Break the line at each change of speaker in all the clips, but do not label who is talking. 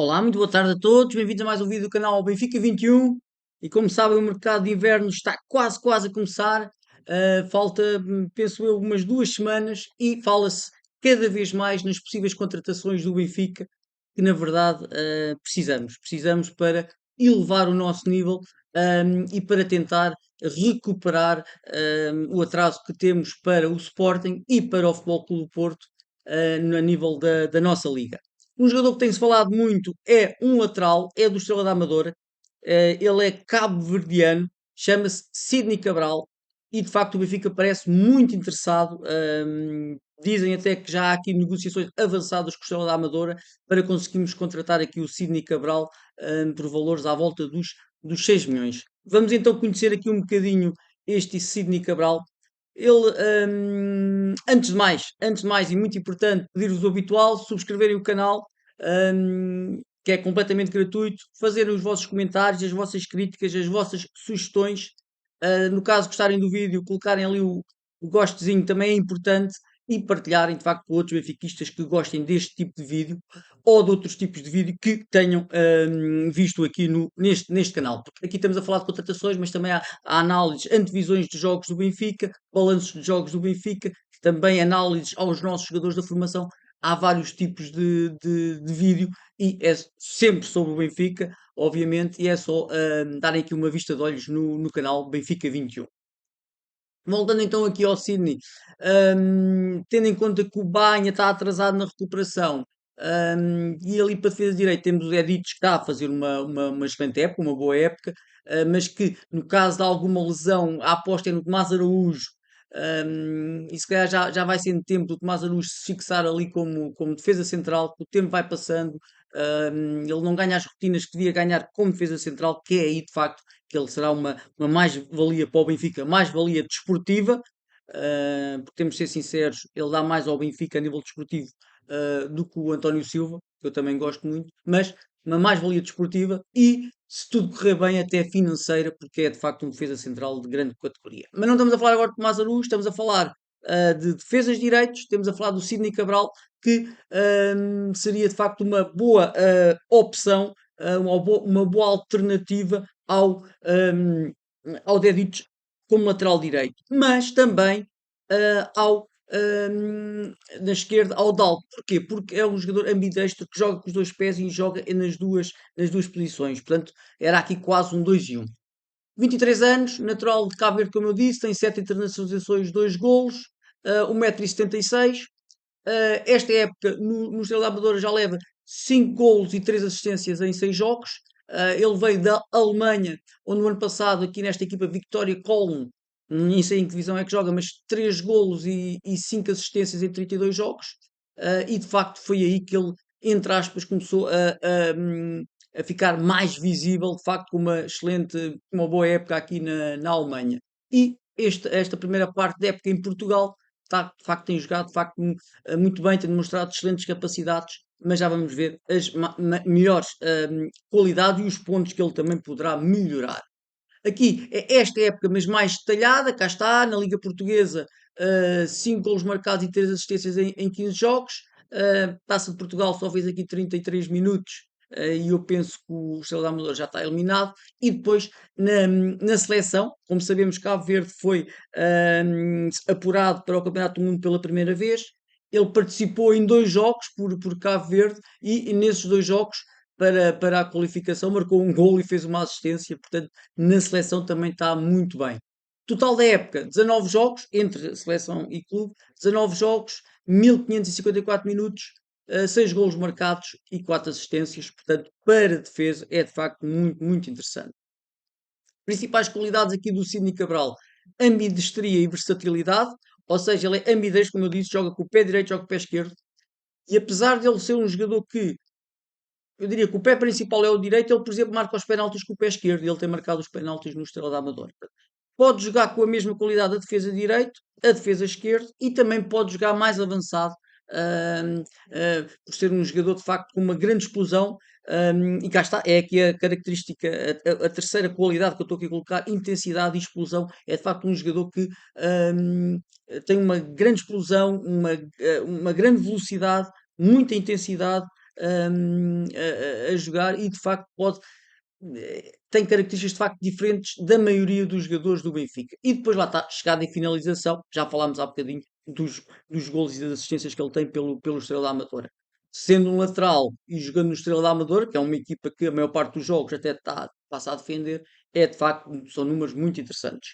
Olá, muito boa tarde a todos, bem-vindos a mais um vídeo do canal Benfica 21. E como sabem, o mercado de inverno está quase a começar. Falta, penso eu, umas 2 semanas e fala-se cada vez mais nas possíveis contratações do Benfica, que na verdade precisamos para elevar o nosso nível, e para tentar recuperar o atraso que temos para o Sporting e para o Futebol Clube do Porto, no nível da nossa liga. Um jogador que tem-se falado muito é um lateral, é do Estrela da Amadora. Ele é cabo-verdiano, chama-se Sidney Cabral e de facto o Benfica parece muito interessado. Dizem até que já há aqui negociações avançadas com o Estrela da Amadora para conseguirmos contratar aqui o Sidney Cabral, por valores à volta dos 6 milhões. Vamos então conhecer aqui um bocadinho este Sidney Cabral. Ele, antes de mais e muito importante, pedir-vos o habitual, subscreverem o canal, que é completamente gratuito, fazerem os vossos comentários, as vossas críticas, as vossas sugestões. No caso gostarem do vídeo, colocarem ali o gostezinho também é importante e partilharem de facto com outros benfiquistas que gostem deste tipo de vídeo ou de outros tipos de vídeo que tenham visto aqui neste canal. Porque aqui estamos a falar de contratações, mas também há análises, antevisões de jogos do Benfica, balanços de jogos do Benfica, também análises aos nossos jogadores da formação. Há vários tipos de vídeo e é sempre sobre o Benfica, obviamente, e é só darem aqui uma vista de olhos no canal Benfica 21. Voltando então aqui ao Sydney, tendo em conta que o Banha está atrasado na recuperação, e ali para a defesa de direita temos o Editos que está a fazer uma excelente época, uma boa época, mas que no caso de alguma lesão, a aposta é no Tomás Araújo, e se calhar já vai sendo tempo do Tomás Araújo se fixar ali como defesa central, que o tempo vai passando, ele não ganha as rotinas que devia ganhar como defesa central, que é aí de facto que ele será uma mais-valia para o Benfica, mais-valia desportiva, porque temos de ser sinceros, ele dá mais ao Benfica a nível desportivo do que o António Silva, que eu também gosto muito, mas uma mais-valia desportiva e, se tudo correr bem, até financeira, porque é de facto um defesa central de grande categoria. Mas não estamos a falar agora de Tomás Araújo, estamos a falar de defesas de direitos, temos a falar do Sidney Cabral, que seria de facto uma boa opção, uma boa alternativa ao Dedic como lateral direito, mas também na esquerda ao Dalto. Porquê? Porque é um jogador ambidestro que joga com os dois pés e joga nas duas posições. Portanto, era aqui quase um 2 e 1. 23 anos, natural de Cabo Verde, como eu disse, tem 7 internacionalizações, 2 golos, 1,76 m. Esta época, no Estrela da Amadora, já leva 5 golos e 3 assistências em 6 jogos. Ele veio da Alemanha, onde no ano passado, aqui nesta equipa Victoria Köln, nem sei em que divisão é que joga, mas 3 golos e 5 assistências em 32 jogos. E de facto foi aí que ele, entre aspas, começou a ficar mais visível, de facto, com uma boa época aqui na Alemanha. E esta primeira parte da época em Portugal, de facto, tem jogado de facto muito bem, tem demonstrado excelentes capacidades, mas já vamos ver as melhores qualidades e os pontos que ele também poderá melhorar. Aqui é esta época, mas mais detalhada, cá está, na Liga Portuguesa, 5 golos marcados e 3 assistências em 15 jogos. Taça de Portugal só fez aqui 33 minutos, e eu penso que o Estrela da Amadora já está eliminado. E depois na seleção, como sabemos, Cabo Verde foi apurado para o Campeonato do Mundo pela primeira vez. Ele participou em 2 jogos por Cabo Verde e nesses 2 jogos para a qualificação, marcou um gol e fez uma assistência, portanto, na seleção também está muito bem. Total da época, 19 jogos, entre seleção e clube, 19 jogos, 1554 minutos, 6 golos marcados e 4 assistências, portanto, para defesa é de facto muito interessante. Principais qualidades aqui do Sidney Cabral: ambidestria e versatilidade, ou seja, ele é ambidestro, como eu disse, joga com o pé direito, joga com o pé esquerdo, e apesar de ele ser um jogador que eu diria que o pé principal é o direito, ele, por exemplo, marca os penaltis com o pé esquerdo e ele tem marcado os penaltis no Estrela da Amadora. Pode jogar com a mesma qualidade a defesa direito, a defesa esquerdo e também pode jogar mais avançado, por ser um jogador de facto com uma grande explosão. E cá está, é aqui a característica, a terceira qualidade que eu estou aqui a colocar: intensidade e explosão. É de facto um jogador que tem uma grande explosão, uma grande velocidade, muita intensidade, a jogar e de facto tem características de facto diferentes da maioria dos jogadores do Benfica. E depois lá está, chegada em finalização, já falámos há bocadinho dos golos e das assistências que ele tem pelo Estrela da Amadora. Sendo um lateral e jogando no Estrela da Amadora, que é uma equipa que a maior parte dos jogos até está passa a defender, é de facto, são números muito interessantes.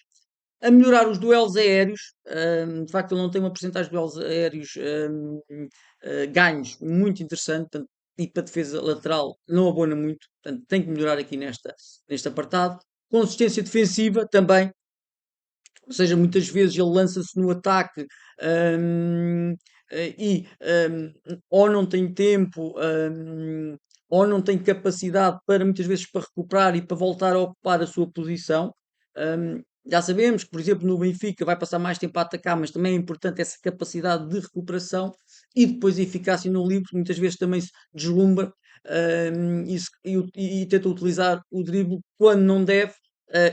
A melhorar os duelos aéreos, de facto ele não tem uma porcentagem de duelos aéreos ganhos muito interessante, portanto, e para defesa lateral não abona muito, portanto tem que melhorar aqui neste apartado. Consistência defensiva também, ou seja, muitas vezes ele lança-se no ataque hum, e ou não tem tempo ou não tem capacidade para muitas vezes para recuperar e para voltar a ocupar a sua posição. Já sabemos que, por exemplo, no Benfica vai passar mais tempo a atacar, mas também é importante essa capacidade de recuperação e depois a eficácia no livre, que muitas vezes também se deslumbra e tenta utilizar o drible quando não deve,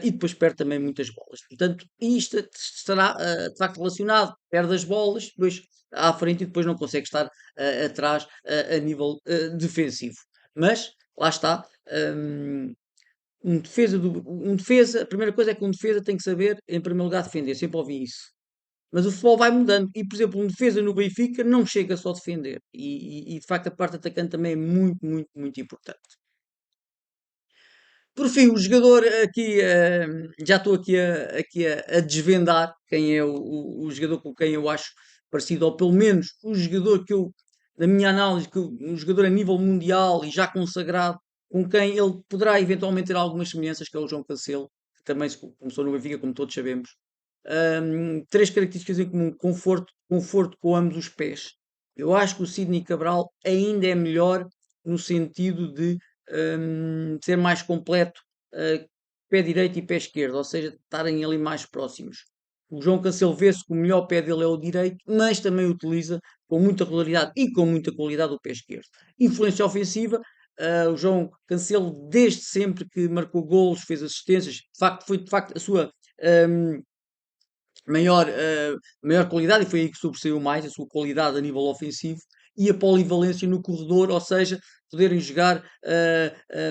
e depois perde também muitas bolas. Portanto, isto estará de facto relacionado, perde as bolas, depois à frente e depois não consegue estar atrás a nível defensivo. Mas, lá está, um defesa, a primeira coisa é que um defesa tem que saber, em primeiro lugar, defender, sempre ouvi isso. Mas o futebol vai mudando e, por exemplo, um defesa no Benfica não chega só a defender. E, de facto a parte atacante também é muito, muito, muito importante. Por fim, o jogador aqui, já estou aqui a desvendar quem é o jogador com quem eu acho parecido, ou pelo menos o jogador que eu, na minha análise, um jogador a nível mundial e já consagrado, com quem ele poderá eventualmente ter algumas semelhanças, que é o João Cancelo, que também começou no Benfica, como todos sabemos. Três características em comum: conforto com ambos os pés. Eu acho que o Sidney Cabral ainda é melhor no sentido de ser mais completo, pé direito e pé esquerdo, ou seja, estarem ali mais próximos. O João Cancelo vê-se que o melhor pé dele é o direito, mas também utiliza com muita regularidade e com muita qualidade o pé esquerdo. Influência ofensiva, o João Cancelo, desde sempre que marcou golos, fez assistências, de facto, foi de facto a sua um, maior qualidade, e foi aí que sobressaiu mais a sua qualidade a nível ofensivo e a polivalência no corredor, ou seja, poderem jogar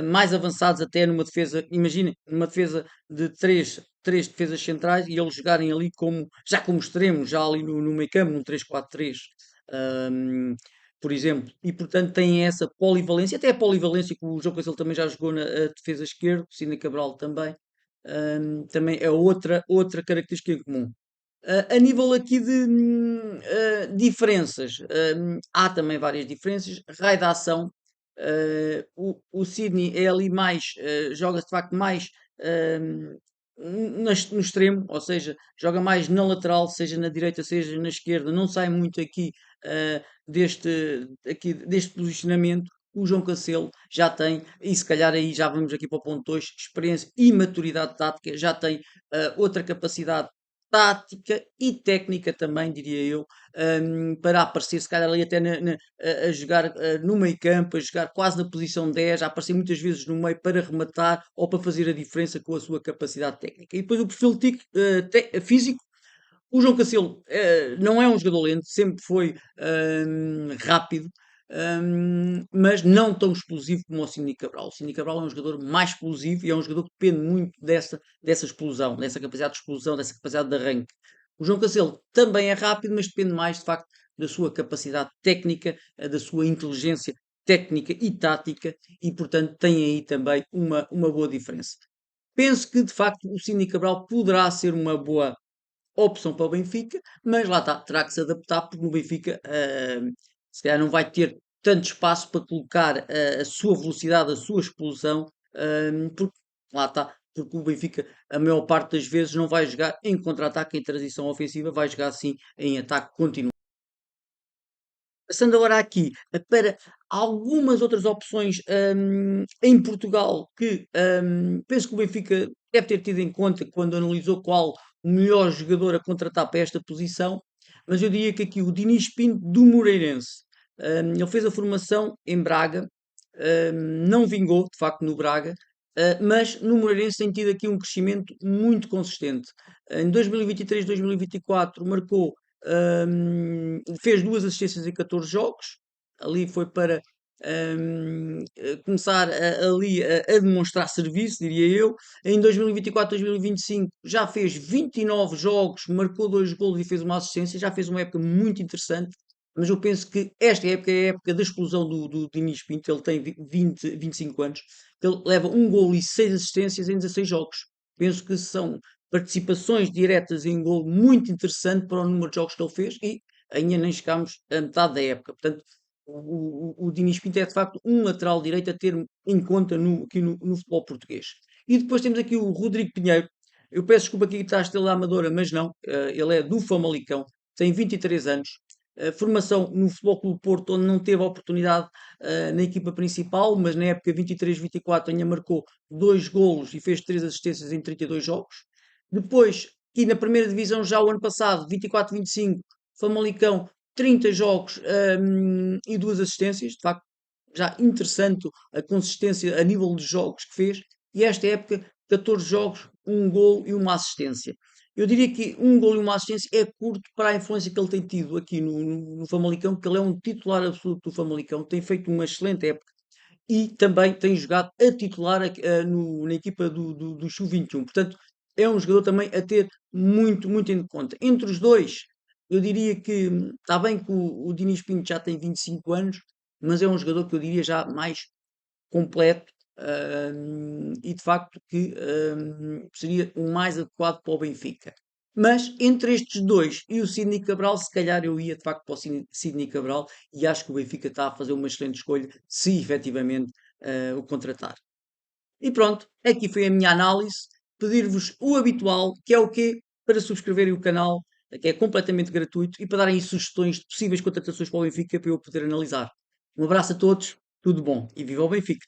mais avançados até numa defesa, imaginem, numa defesa de três defesas centrais e eles jogarem ali já como extremos, já ali no meio campo, num 3-4-3, um, por exemplo, e portanto têm essa polivalência, até a polivalência que o João Cancelo também já jogou na defesa esquerda, o Cine Cabral também, também é outra característica em comum. A nível aqui de diferenças, há também várias diferenças. Raio de ação, o Sydney é ali mais, joga de facto mais no extremo, ou seja, joga mais na lateral, seja na direita, seja na esquerda, não sai muito aqui, deste posicionamento. O João Cancelo já tem, e se calhar aí já vamos aqui para o ponto 2, experiência e maturidade tática, já tem outra capacidade tática e técnica também, diria eu, para aparecer, se calhar ali até a jogar no meio campo, a jogar quase na posição 10, a aparecer muitas vezes no meio para rematar ou para fazer a diferença com a sua capacidade técnica. E depois o perfil físico, o João Cancelo não é um jogador lento, sempre foi rápido, mas não tão explosivo como o Cine Cabral. O Cine Cabral é um jogador mais explosivo e é um jogador que depende muito dessa explosão, dessa capacidade de explosão, dessa capacidade de arranque. O João Cancelo também é rápido, mas depende mais, de facto, da sua capacidade técnica, da sua inteligência técnica e tática, e portanto tem aí também uma boa diferença. Penso que, de facto, o Cine Cabral poderá ser uma boa opção para o Benfica, mas lá está, terá que se adaptar, porque no Benfica se calhar não vai ter tanto espaço para colocar a sua velocidade, a sua explosão, porque lá está, porque o Benfica, a maior parte das vezes, não vai jogar em contra-ataque, em transição ofensiva, vai jogar assim em ataque contínuo. Passando agora aqui para algumas outras opções em Portugal que penso que o Benfica deve ter tido em conta quando analisou qual o melhor jogador a contratar para esta posição, mas eu diria que aqui o Dinis Pinto do Moreirense. Ele fez a formação em Braga, não vingou de facto no Braga, mas no Moreirense tem tido aqui um crescimento muito consistente. Em 2023-2024 marcou fez duas assistências em 14 jogos, ali foi para começar ali a demonstrar serviço, diria eu. Em 2024, 2025 já fez 29 jogos, marcou 2 golos e fez uma assistência, já fez uma época muito interessante. Mas eu penso que esta época é a época da explosão do Diniz Pinto. Ele tem 25 anos. Ele leva um golo e 6 assistências em 16 jogos. Penso que são participações diretas em golo muito interessante para o número de jogos que ele fez e ainda nem chegámos a metade da época. Portanto, o Diniz Pinto é de facto um lateral direito a ter em conta aqui no futebol português. E depois temos aqui o Rodrigo Pinheiro. Eu peço desculpa aqui está a Estrela da Amadora, mas não. Ele é do Famalicão, tem 23 anos. Formação no Futebol Clube Porto, onde não teve a oportunidade na equipa principal, mas na época 23-24 ainda marcou 2 golos e fez 3 assistências em 32 jogos. Depois, aqui na primeira divisão, já o ano passado, 24-25, Famalicão, 30 jogos e 2 assistências. De facto, já interessante a consistência a nível de jogos que fez. E esta época, 14 jogos, um gol e uma assistência. Eu diria que um gol e uma assistência é curto para a influência que ele tem tido aqui no Famalicão, porque ele é um titular absoluto do Famalicão, tem feito uma excelente época e também tem jogado a titular na equipa do Sub-21. Portanto, é um jogador também a ter muito, muito em conta. Entre os dois, eu diria que está bem que o Diniz Pinto já tem 25 anos, mas é um jogador que eu diria já mais completo e de facto que seria o mais adequado para o Benfica. Mas entre estes dois e o Sidney Cabral, se calhar eu ia de facto para o Sidney Cabral e acho que o Benfica está a fazer uma excelente escolha se efetivamente o contratar. E pronto, aqui foi a minha análise. Pedir-vos o habitual, que é o quê? Para subscreverem o canal, que é completamente gratuito, e para darem sugestões de possíveis contratações para o Benfica para eu poder analisar. Um abraço a todos, tudo bom e viva o Benfica!